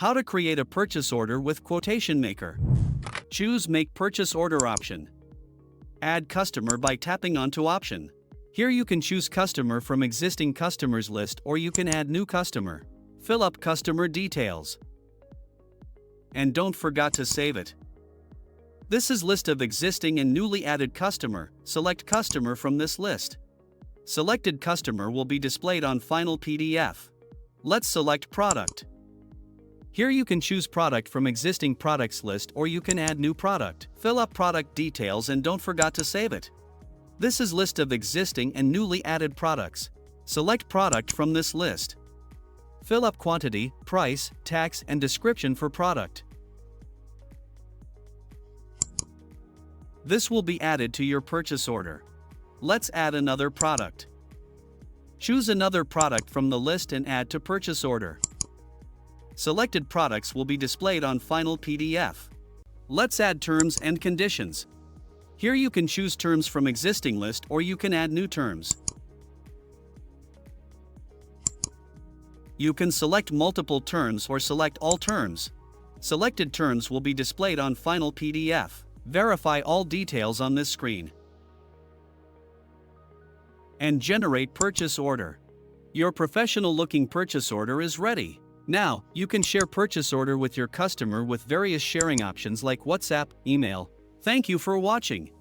How to create a purchase order with Quotation Maker. Choose Make Purchase Order option. Add customer by tapping onto option. Here you can choose customer from existing customers list or you can add new customer. Fill up customer details. And don't forget to save it. This is list of existing and newly added customer. Select customer from this list. Selected customer will be displayed on final PDF. Let's select product. Here you can choose product from existing products list or you can add new product. Fill up product details and don't forget to save it. This is list of existing and newly added products. Select product from this list. Fill up quantity, price, tax and description for product. This will be added to your purchase order. Let's add another product. Choose another product from the list and add to purchase order. Selected products will be displayed on final PDF. Let's add terms and conditions. Here you can choose terms from existing list or you can add new terms. You can select multiple terms or select all terms. Selected terms will be displayed on final PDF. Verify all details on this screen. And generate purchase order. Your professional-looking purchase order is ready. Now, you can share purchase order with your customer with various sharing options like WhatsApp, email. Thank you for watching.